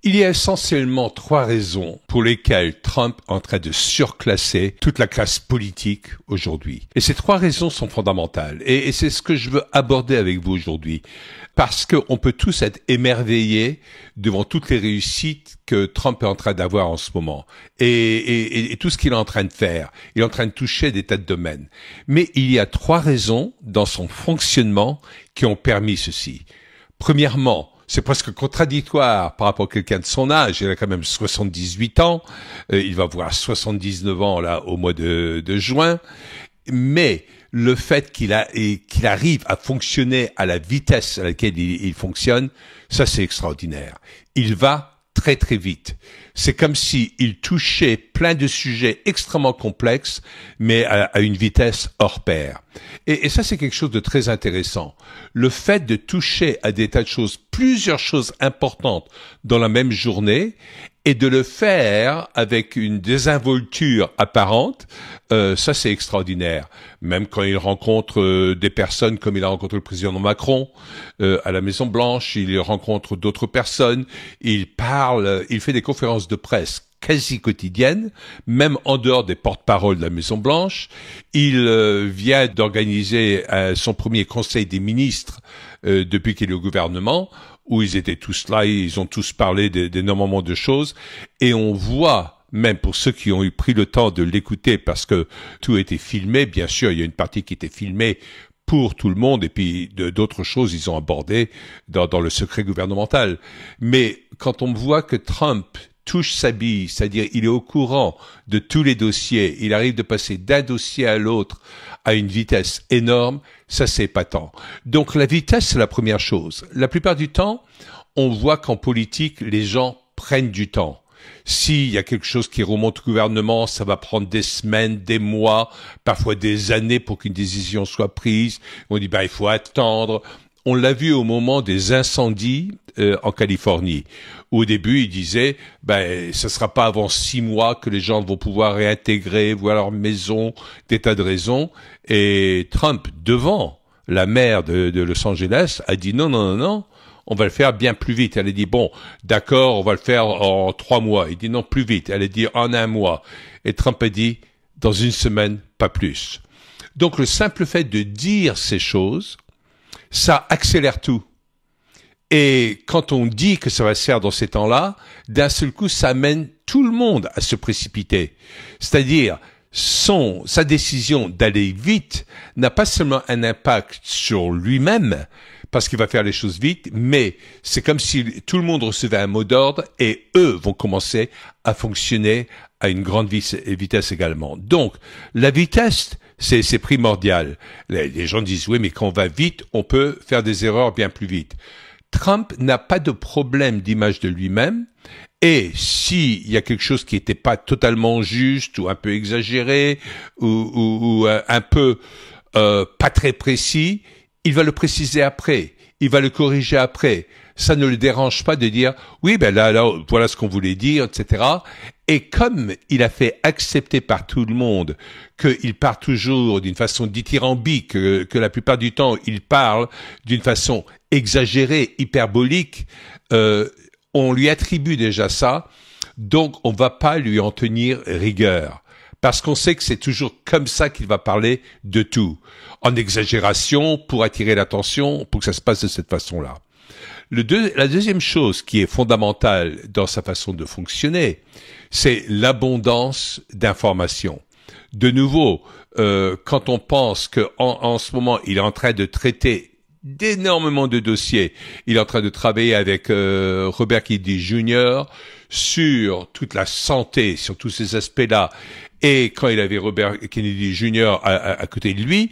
Il y a essentiellement trois raisons pour lesquelles Trump est en train de surclasser toute la classe politique aujourd'hui. Et ces trois raisons sont fondamentales. Et c'est ce que je veux aborder avec vous aujourd'hui. Parce qu'on peut tous être émerveillés devant toutes les réussites que Trump est en train d'avoir en ce moment. Et tout ce qu'il est en train de faire. Il est en train de toucher des tas de domaines. Mais il y a trois raisons dans son fonctionnement qui ont permis ceci. Premièrement, c'est presque contradictoire par rapport à quelqu'un de son âge. Il a quand même 78 ans. Il va avoir 79 ans là au mois de juin. Mais le fait qu'il arrive à fonctionner à la vitesse à laquelle il fonctionne, ça c'est extraordinaire. Il va très très vite. C'est comme s'il touchait plein de sujets extrêmement complexes, mais à une vitesse hors pair. Et ça, c'est quelque chose de très intéressant. Le fait de toucher à des tas de choses, plusieurs choses importantes dans la même journée, et de le faire avec une désinvolture apparente, ça c'est extraordinaire. Même quand il rencontre des personnes comme il a rencontré le président Macron à la Maison Blanche, il rencontre d'autres personnes, il parle, il fait des conférences de presse quasi quotidiennes, même en dehors des porte-paroles de la Maison Blanche. Il vient d'organiser son premier conseil des ministres depuis qu'il est au gouvernement, où ils étaient tous là, ils ont tous parlé d'énormément de choses, et on voit, même pour ceux qui ont pris le temps de l'écouter, parce que tout a été filmé, bien sûr, il y a une partie qui était filmée pour tout le monde, et puis d'autres choses ils ont abordé dans le secret gouvernemental. Mais quand on voit que Trump touche sa bille, c'est-à-dire il est au courant de tous les dossiers, il arrive de passer d'un dossier à l'autre à une vitesse énorme, ça c'est épatant. Donc la vitesse c'est la première chose. La plupart du temps, on voit qu'en politique, les gens prennent du temps. S'il y a quelque chose qui remonte au gouvernement, ça va prendre des semaines, des mois, parfois des années pour qu'une décision soit prise. On dit il faut attendre. On l'a vu au moment des incendies en Californie. Au début, il disait, ce sera pas avant 6 mois que les gens vont pouvoir réintégrer, voir leur maison, des tas de raisons. Et Trump, devant la maire de Los Angeles, a dit non, on va le faire bien plus vite. Elle a dit d'accord, on va le faire en 3 mois. Il dit non, plus vite. Elle a dit en 1 mois. Et Trump a dit dans 1 semaine, pas plus. Donc le simple fait de dire ces choses, ça accélère tout. Et quand on dit que ça va se faire dans ces temps-là, d'un seul coup, ça amène tout le monde à se précipiter. C'est-à-dire, sa décision d'aller vite n'a pas seulement un impact sur lui-même, parce qu'il va faire les choses vite, mais c'est comme si tout le monde recevait un mot d'ordre et eux vont commencer à fonctionner à une grande vitesse également. Donc, la vitesse, c'est primordial. Les gens disent, oui, mais quand on va vite, on peut faire des erreurs bien plus vite. Trump n'a pas de problème d'image de lui-même, et s'il y a quelque chose qui n'était pas totalement juste ou un peu exagéré ou un peu pas très précis, il va le préciser après, il va le corriger après. Ça ne le dérange pas de dire oui, là, voilà ce qu'on voulait dire, etc. Et comme il a fait accepter par tout le monde qu'il part toujours d'une façon dithyrambique, que la plupart du temps il parle d'une façon exagérée, hyperbolique, on lui attribue déjà ça, donc on va pas lui en tenir rigueur. Parce qu'on sait que c'est toujours comme ça qu'il va parler de tout. En exagération, pour attirer l'attention, pour que ça se passe de cette façon-là. La deuxième chose qui est fondamentale dans sa façon de fonctionner, c'est l'abondance d'informations. De nouveau, quand on pense qu'en ce moment, il est en train de traiter d'énormément de dossiers, il est en train de travailler avec Robert Kennedy Jr. sur toute la santé, sur tous ces aspects-là. Et quand il avait Robert Kennedy Jr. à côté de lui,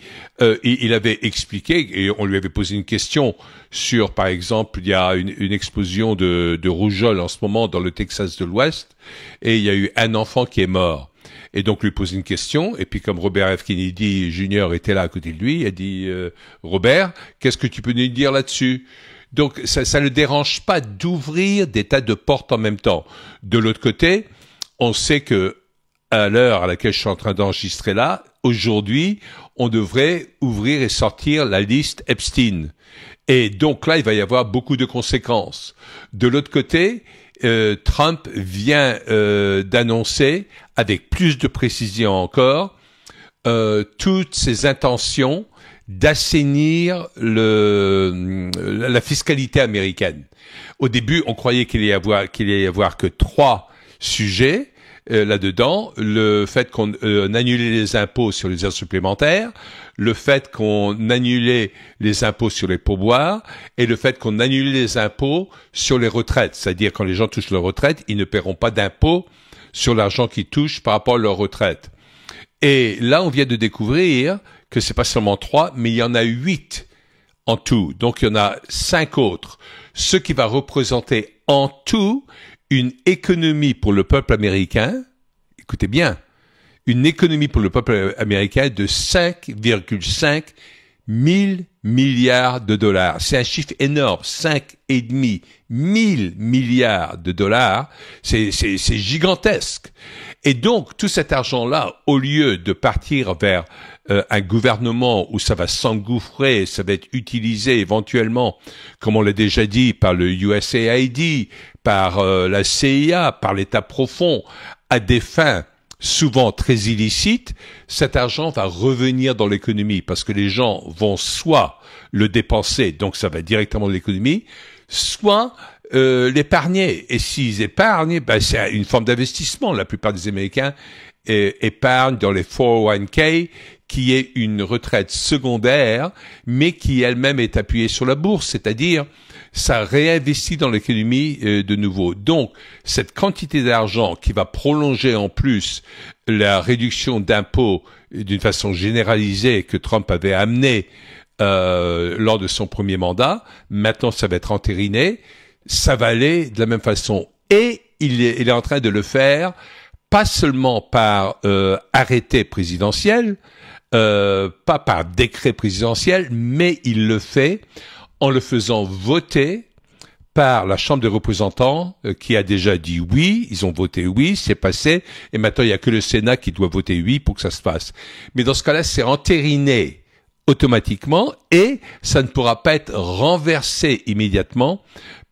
il avait expliqué, et on lui avait posé une question sur, par exemple, il y a une explosion de rougeole en ce moment dans le Texas de l'Ouest, et il y a eu un enfant qui est mort. Et donc lui pose une question, et puis comme Robert F. Kennedy Jr. était là à côté de lui, il a dit Robert, qu'est-ce que tu peux nous dire là-dessus? Donc ça ne le dérange pas d'ouvrir des tas de portes en même temps. De l'autre côté, on sait que à l'heure à laquelle je suis en train d'enregistrer là, aujourd'hui, on devrait ouvrir et sortir la liste Epstein. Et donc là, il va y avoir beaucoup de conséquences. De l'autre côté, Trump vient d'annoncer, avec plus de précision encore, toutes ses intentions d'assainir la fiscalité américaine. Au début, on croyait qu'il y avoir que 3 sujets là-dedans: le fait qu'on annulait les impôts sur les heures supplémentaires, le fait qu'on annulait les impôts sur les pourboires et le fait qu'on annulait les impôts sur les retraites. C'est-à-dire, quand les gens touchent leur retraite, ils ne paieront pas d'impôts sur l'argent qu'ils touchent par rapport à leur retraite. Et là, on vient de découvrir que c'est pas seulement 3, mais il y en a 8 en tout. Donc, il y en a 5 autres. Ce qui va représenter en tout une économie pour le peuple américain, écoutez bien, une économie pour le peuple américain de 5,5 milliards de dollars. C'est un chiffre énorme, 5,5 milliards de dollars. C'est gigantesque. Et donc, tout cet argent-là, au lieu de partir vers un gouvernement où ça va s'engouffrer, ça va être utilisé éventuellement, comme on l'a déjà dit, par le USAID, par la CIA, par l'État profond, à des fins souvent très illicites, cet argent va revenir dans l'économie parce que les gens vont soit le dépenser, donc ça va directement dans l'économie, soit l'épargner. Et s'ils épargnent, c'est une forme d'investissement. La plupart des Américains épargnent dans les 401k, qui est une retraite secondaire, mais qui elle-même est appuyée sur la bourse, c'est-à-dire ça réinvestit dans l'économie de nouveau. Donc, cette quantité d'argent qui va prolonger en plus la réduction d'impôts d'une façon généralisée que Trump avait amenée lors de son premier mandat, maintenant ça va être entériné, ça va aller de la même façon. Et il est en train de le faire, pas seulement par arrêté présidentiel, pas par décret présidentiel, mais il le fait en le faisant voter par la Chambre des représentants qui a déjà dit oui, ils ont voté oui, c'est passé, et maintenant il n'y a que le Sénat qui doit voter oui pour que ça se fasse. Mais dans ce cas-là, c'est entériné automatiquement et ça ne pourra pas être renversé immédiatement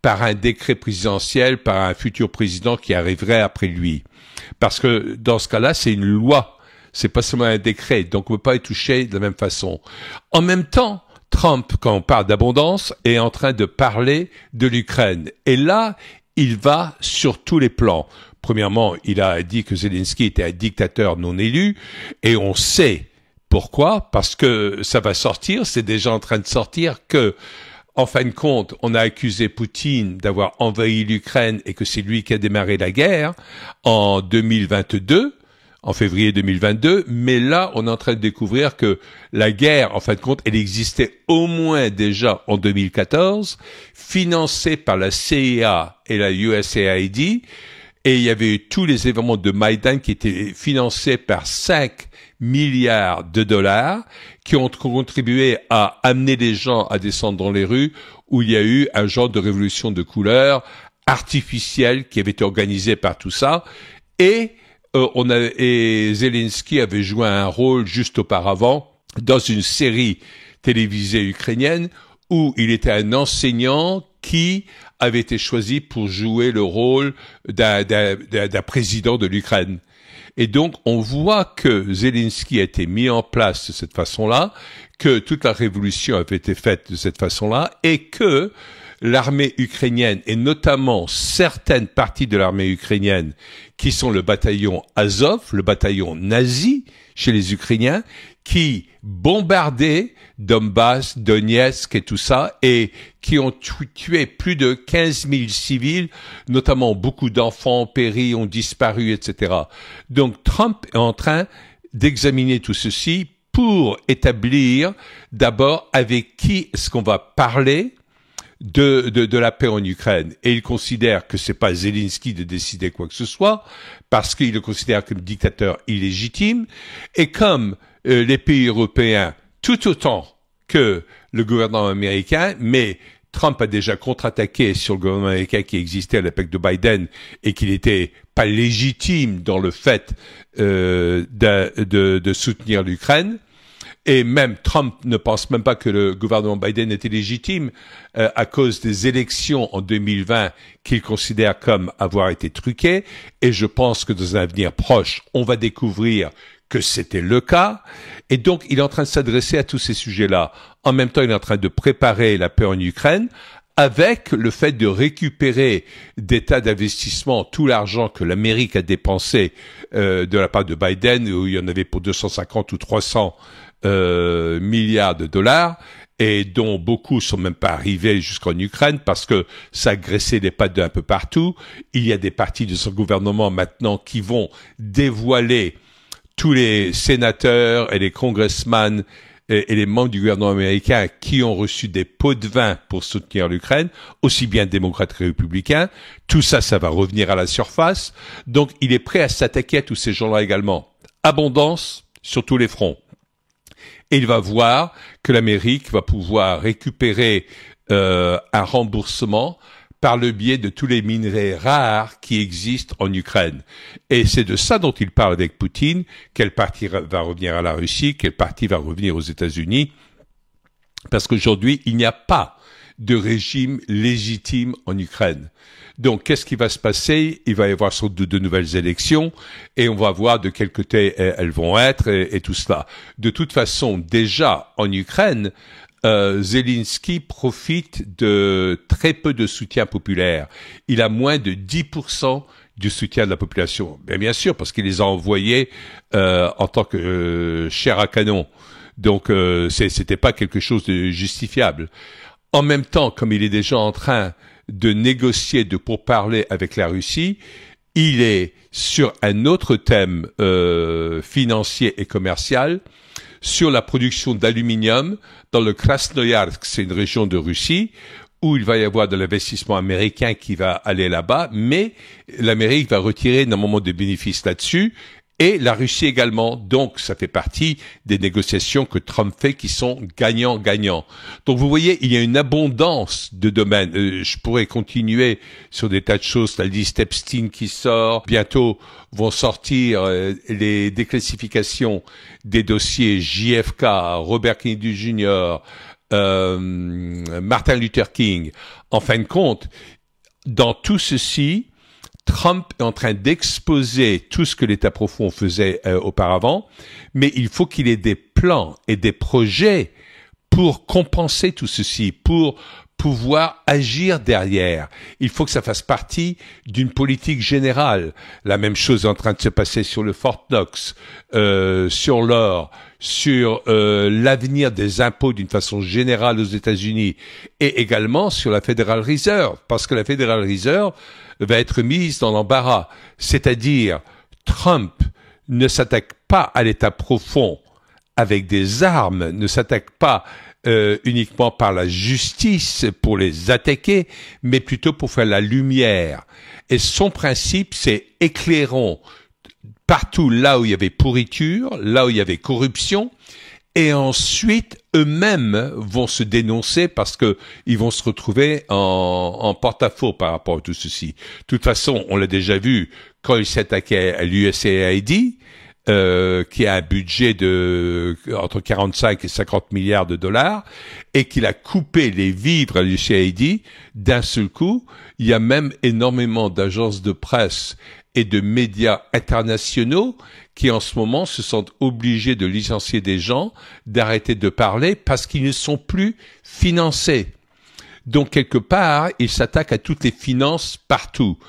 par un décret présidentiel, par un futur président qui arriverait après lui. Parce que dans ce cas-là, c'est une loi, c'est pas seulement un décret, donc on ne peut pas y toucher de la même façon. En même temps, Trump, quand on parle d'abondance, est en train de parler de l'Ukraine. Et là, il va sur tous les plans. Premièrement, il a dit que Zelensky était un dictateur non élu, et on sait pourquoi, parce que ça va sortir, c'est déjà en train de sortir que, en fin de compte, on a accusé Poutine d'avoir envahi l'Ukraine et que c'est lui qui a démarré la guerre en 2022, en février 2022, mais là, on est en train de découvrir que la guerre, en fin de compte, elle existait au moins déjà en 2014, financée par la CIA et la USAID, et il y avait eu tous les événements de Maïdan qui étaient financés par 5 milliards de dollars, qui ont contribué à amener les gens à descendre dans les rues, où il y a eu un genre de révolution de couleur artificielle qui avait été organisée par tout ça, et Zelensky avait joué un rôle juste auparavant dans une série télévisée ukrainienne où il était un enseignant qui avait été choisi pour jouer le rôle d'un président de l'Ukraine. Et donc, on voit que Zelensky a été mis en place de cette façon-là, que toute la révolution avait été faite de cette façon-là, et que l'armée ukrainienne, et notamment certaines parties de l'armée ukrainienne, qui sont le bataillon Azov, le bataillon nazi chez les Ukrainiens, qui bombardaient Donbass, Donetsk et tout ça, et qui ont tué plus de 15 000 civils, notamment beaucoup d'enfants péris, ont disparu, etc. Donc Trump est en train d'examiner tout ceci pour établir d'abord avec qui est-ce qu'on va parler de la paix en Ukraine. Et il considère que c'est pas Zelensky de décider quoi que ce soit, parce qu'il le considère comme dictateur illégitime, et comme les pays européens, tout autant que le gouvernement américain, mais Trump a déjà contre-attaqué sur le gouvernement américain qui existait à l'époque de Biden et qu'il n'était pas légitime dans le fait de soutenir l'Ukraine. Et même Trump ne pense même pas que le gouvernement Biden était légitime à cause des élections en 2020 qu'il considère comme avoir été truquées. Et je pense que dans un avenir proche, on va découvrir que c'était le cas. Et donc, il est en train de s'adresser à tous ces sujets-là. En même temps, il est en train de préparer la paix en Ukraine avec le fait de récupérer des tas d'investissements, tout l'argent que l'Amérique a dépensé de la part de Biden, où il y en avait pour 250 ou 300 milliards de dollars, et dont beaucoup sont même pas arrivés jusqu'en Ukraine parce que ça graissait les pattes d'un peu partout. Il y a des partis de son gouvernement maintenant qui vont dévoiler tous les sénateurs et les congressmen et les membres du gouvernement américain qui ont reçu des pots de vin pour soutenir l'Ukraine, aussi bien démocrates que républicains. Tout ça, ça va revenir à la surface. Donc, il est prêt à s'attaquer à tous ces gens-là également. Abondance sur tous les fronts. Et il va voir que l'Amérique va pouvoir récupérer un remboursement par le biais de tous les minerais rares qui existent en Ukraine. Et c'est de ça dont il parle avec Poutine, quelle partie va revenir à la Russie, quelle partie va revenir aux États-Unis, parce qu'aujourd'hui, il n'y a pas de régime légitime en Ukraine. Donc, qu'est-ce qui va se passer? Il va y avoir sans doute de nouvelles élections et on va voir de quel côté elles vont être et tout cela. De toute façon, déjà en Ukraine, Zelensky profite de très peu de soutien populaire. Il a moins de 10% du soutien de la population. Bien sûr, parce qu'il les a envoyés en tant que chair à canon. Donc, c'était pas quelque chose de justifiable. En même temps, comme il est déjà en train de négocier, de pourparler avec la Russie, il est sur un autre thème financier et commercial, sur la production d'aluminium dans le Krasnoyarsk, c'est une région de Russie, où il va y avoir de l'investissement américain qui va aller là-bas, mais l'Amérique va retirer énormément de bénéfices là-dessus, et la Russie également. Donc, ça fait partie des négociations que Trump fait qui sont gagnant-gagnant. Donc, vous voyez, il y a une abondance de domaines. Je pourrais continuer sur des tas de choses. La liste Epstein qui sort. Bientôt vont sortir les déclassifications des dossiers JFK, Robert Kennedy Jr., Martin Luther King. En fin de compte, dans tout ceci, Trump est en train d'exposer tout ce que l'État profond faisait auparavant, mais il faut qu'il ait des plans et des projets pour compenser tout ceci, pour pouvoir agir derrière. Il faut que ça fasse partie d'une politique générale. La même chose est en train de se passer sur le Fort Knox, sur l'or, sur l'avenir des impôts d'une façon générale aux États-Unis et également sur la Federal Reserve, parce que la Federal Reserve va être mise dans l'embarras. C'est-à-dire, Trump ne s'attaque pas à l'État profond avec des armes, ne s'attaque pas uniquement par la justice pour les attaquer, mais plutôt pour faire la lumière. Et son principe, c'est éclairons partout là où il y avait pourriture, là où il y avait corruption, et ensuite eux-mêmes vont se dénoncer parce que ils vont se retrouver en porte-à-faux par rapport à tout ceci. De toute façon, on l'a déjà vu quand il s'attaquait à l'USAID, qui a un budget de entre 45 et 50 milliards de dollars, et qu'il a coupé les vivres à l'USAID d'un seul coup. Il y a même énormément d'agences de presse et de médias internationaux qui en ce moment se sentent obligés de licencier des gens, d'arrêter de parler parce qu'ils ne sont plus financés. Donc quelque part, il s'attaque à toutes les finances partout.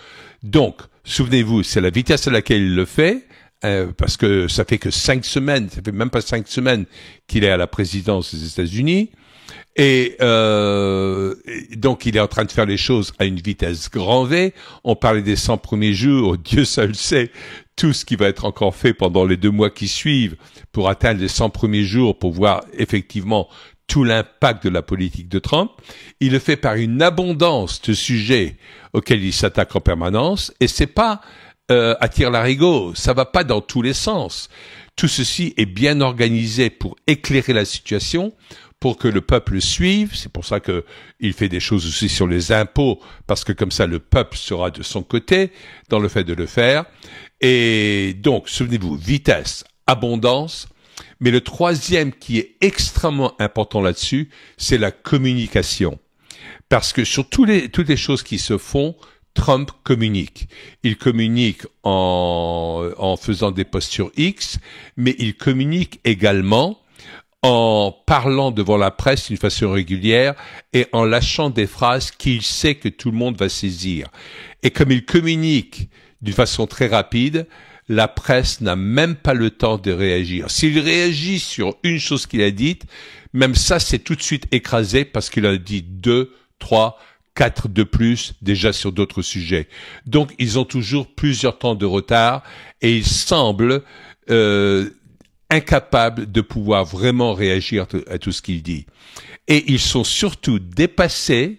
Donc, souvenez-vous, c'est la vitesse à laquelle il le fait, parce que ça fait que 5 semaines, ça fait même pas 5 semaines qu'il est à la présidence des États-Unis. Et donc, il est en train de faire les choses à une vitesse grand V. On parlait des 100 premiers jours. Dieu seul sait tout ce qui va être encore fait pendant les 2 mois qui suivent pour atteindre les 100 premiers jours, pour voir effectivement tout l'impact de la politique de Trump. Il le fait par une abondance de sujets auxquels il s'attaque en permanence. Et c'est pas à tire-larigot. Ça va pas dans tous les sens. Tout ceci est bien organisé pour éclairer la situation, pour que le peuple suive. C'est pour ça que il fait des choses aussi sur les impôts, parce que comme ça, le peuple sera de son côté dans le fait de le faire. Et donc, souvenez-vous, vitesse, abondance, Mais le troisième qui est extrêmement important là-dessus, c'est la communication. Parce que sur toutes les choses qui se font, Trump communique. Il communique en faisant des posts sur X, mais il communique également en parlant devant la presse d'une façon régulière et en lâchant des phrases qu'il sait que tout le monde va saisir. Et comme il communique d'une façon très rapide, la presse n'a même pas le temps de réagir. S'il réagit sur une chose qu'il a dite, même ça, c'est tout de suite écrasé parce qu'il a dit 2, 3, 4 de plus déjà sur d'autres sujets. Donc, ils ont toujours plusieurs temps de retard et ils semblent incapables de pouvoir vraiment réagir à tout ce qu'il dit. Et ils sont surtout dépassés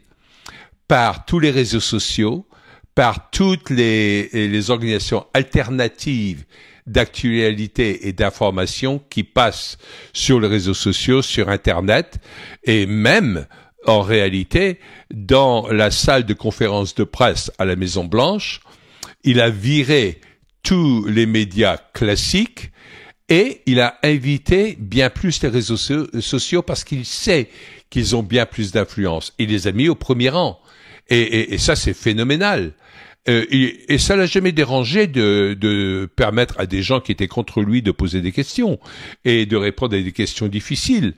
par tous les réseaux sociaux, par toutes les organisations alternatives d'actualité et d'information qui passent sur les réseaux sociaux, sur Internet, et même, en réalité, dans la salle de conférence de presse à la Maison-Blanche, il a viré tous les médias classiques et il a invité bien plus les réseaux sociaux parce qu'il sait qu'ils ont bien plus d'influence. Il les a mis au premier rang. Et ça, c'est phénoménal. Et ça l'a jamais dérangé de permettre à des gens qui étaient contre lui de poser des questions et de répondre à des questions difficiles.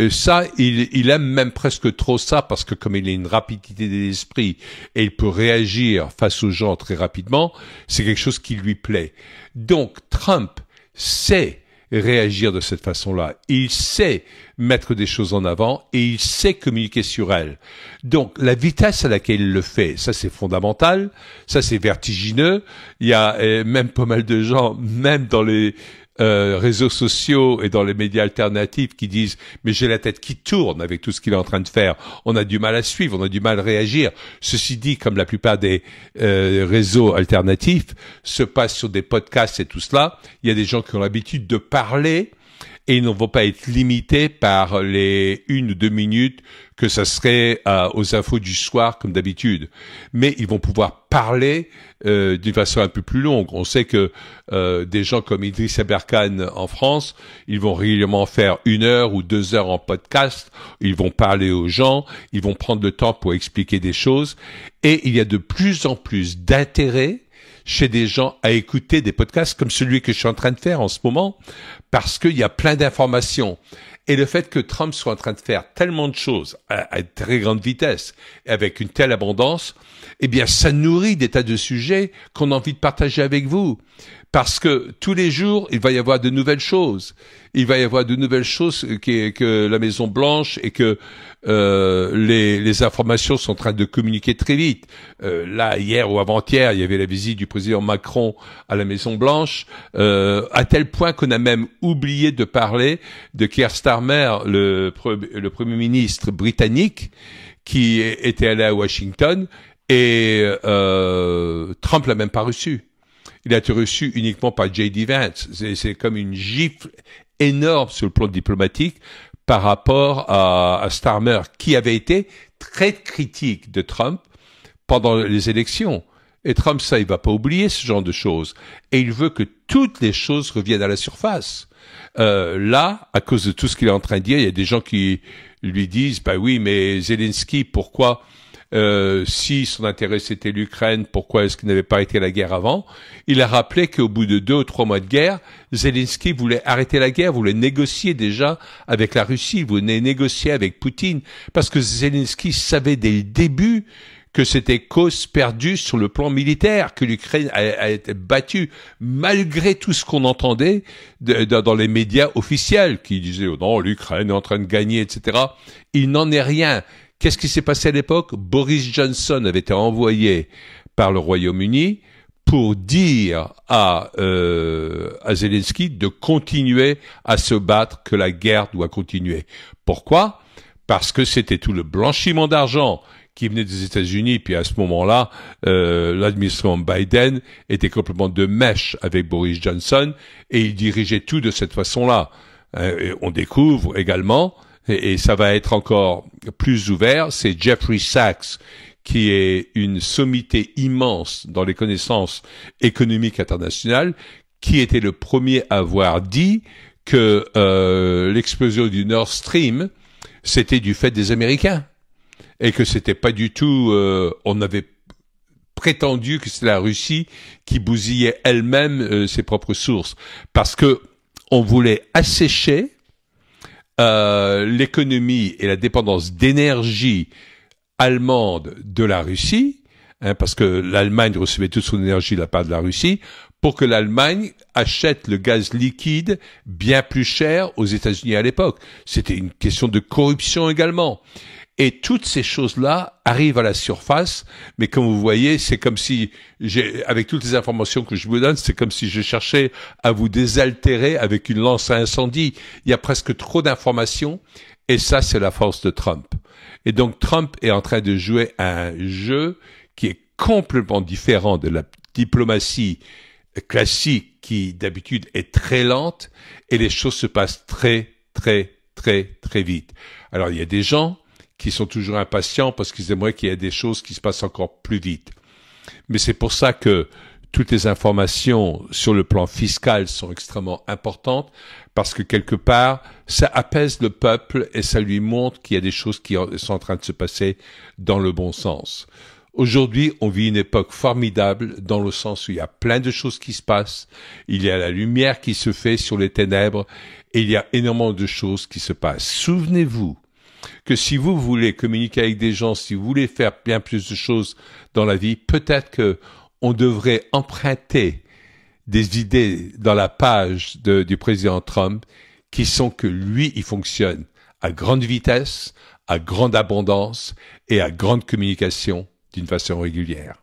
Ça, il aime même presque trop ça parce que comme il a une rapidité d'esprit et il peut réagir face aux gens très rapidement, c'est quelque chose qui lui plaît. Donc, Trump sait réagir de cette façon-là. Il sait mettre des choses en avant et il sait communiquer sur elles. Donc, la vitesse à laquelle il le fait, ça c'est fondamental, ça c'est vertigineux. Il y a même pas mal de gens, même dans les réseaux sociaux et dans les médias alternatifs qui disent « mais j'ai la tête qui tourne avec tout ce qu'il est en train de faire. On a du mal à suivre, on a du mal à réagir. » Ceci dit, comme la plupart des réseaux alternatifs se passent sur des podcasts et tout cela, il y a des gens qui ont l'habitude de parler et ils ne vont pas être limités par les 1 ou 2 minutes que ça serait aux infos du soir comme d'habitude. Mais ils vont pouvoir parler d'une façon un peu plus longue. On sait que des gens comme Idriss Aberkane en France, ils vont régulièrement faire 1 heure ou 2 heures en podcast. Ils vont parler aux gens, ils vont prendre le temps pour expliquer des choses. Et il y a de plus en plus d'intérêt chez des gens à écouter des podcasts comme celui que je suis en train de faire en ce moment, parce qu'il y a plein d'informations. Et le fait que Trump soit en train de faire tellement de choses à très grande vitesse, avec une telle abondance, eh bien, ça nourrit des tas de sujets qu'on a envie de partager avec vous. Parce que tous les jours, il va y avoir de nouvelles choses. Il va y avoir de nouvelles choses que la Maison-Blanche et que les informations sont en train de communiquer très vite. Là, hier ou avant-hier, il y avait la visite du président Macron à la Maison-Blanche, à tel point qu'on a même oublié de parler de Keir Starmer, le Premier ministre britannique, qui était allé à Washington, et Trump l'a même pas reçu. Il a été reçu uniquement par J.D. Vance. C'est comme une gifle énorme sur le plan diplomatique par rapport à Starmer, qui avait été très critique de Trump pendant les élections. Et Trump, ça, il va pas oublier ce genre de choses. Et il veut que toutes les choses reviennent à la surface. Là, à cause de tout ce qu'il est en train de dire, il y a des gens qui lui disent, bah oui, mais Zelensky, pourquoi si son intérêt c'était l'Ukraine, pourquoi est-ce qu'il n'avait pas arrêté la guerre avant? Il a rappelé qu'au bout de 2 ou 3 mois de guerre, Zelensky voulait arrêter la guerre, voulait négocier déjà avec la Russie, voulait négocier avec Poutine, parce que Zelensky savait dès le début que c'était cause perdue sur le plan militaire, que l'Ukraine a été battue, malgré tout ce qu'on entendait dans les médias officiels, qui disaient « Oh non, l'Ukraine est en train de gagner, etc. » Il n'en est rien. Qu'est-ce qui s'est passé à l'époque? Boris Johnson avait été envoyé par le Royaume-Uni pour dire à Zelensky de continuer à se battre, que la guerre doit continuer. Pourquoi? Parce que c'était tout le blanchiment d'argent qui venait des États-Unis, puis à ce moment-là, l'administration Biden était complètement de mèche avec Boris Johnson, et il dirigeait tout de cette façon-là. On découvre également, et ça va être encore plus ouvert, c'est Jeffrey Sachs, qui est une sommité immense dans les connaissances économiques internationales, qui était le premier à avoir dit que l'explosion du Nord Stream, c'était du fait des Américains. Et que c'était pas du tout... on avait prétendu que c'était la Russie qui bousillait elle-même ses propres sources. Parce que on voulait assécher l'économie et la dépendance d'énergie allemande de la Russie, parce que l'Allemagne recevait toute son énergie de la part de la Russie, pour que l'Allemagne achète le gaz liquide bien plus cher aux États-Unis à l'époque. C'était une question de corruption également. Et toutes ces choses-là arrivent à la surface, mais comme vous voyez, c'est comme si, avec toutes les informations que je vous donne, c'est comme si je cherchais à vous désaltérer avec une lance à incendie. Il y a presque trop d'informations, et ça, c'est la force de Trump. Et donc, Trump est en train de jouer un jeu qui est complètement différent de la diplomatie classique, qui d'habitude est très lente, et les choses se passent très, très, très, très vite. Alors, il y a des gens qui sont toujours impatients parce qu'ils aimeraient qu'il y ait des choses qui se passent encore plus vite. Mais c'est pour ça que toutes les informations sur le plan fiscal sont extrêmement importantes, parce que quelque part, ça apaise le peuple et ça lui montre qu'il y a des choses qui sont en train de se passer dans le bon sens. Aujourd'hui, on vit une époque formidable dans le sens où il y a plein de choses qui se passent, il y a la lumière qui se fait sur les ténèbres et il y a énormément de choses qui se passent. Souvenez-vous que si vous voulez communiquer avec des gens, si vous voulez faire bien plus de choses dans la vie, peut-être que on devrait emprunter des idées dans la page du président Trump qui sont que lui, il fonctionne à grande vitesse, à grande abondance et à grande communication d'une façon régulière.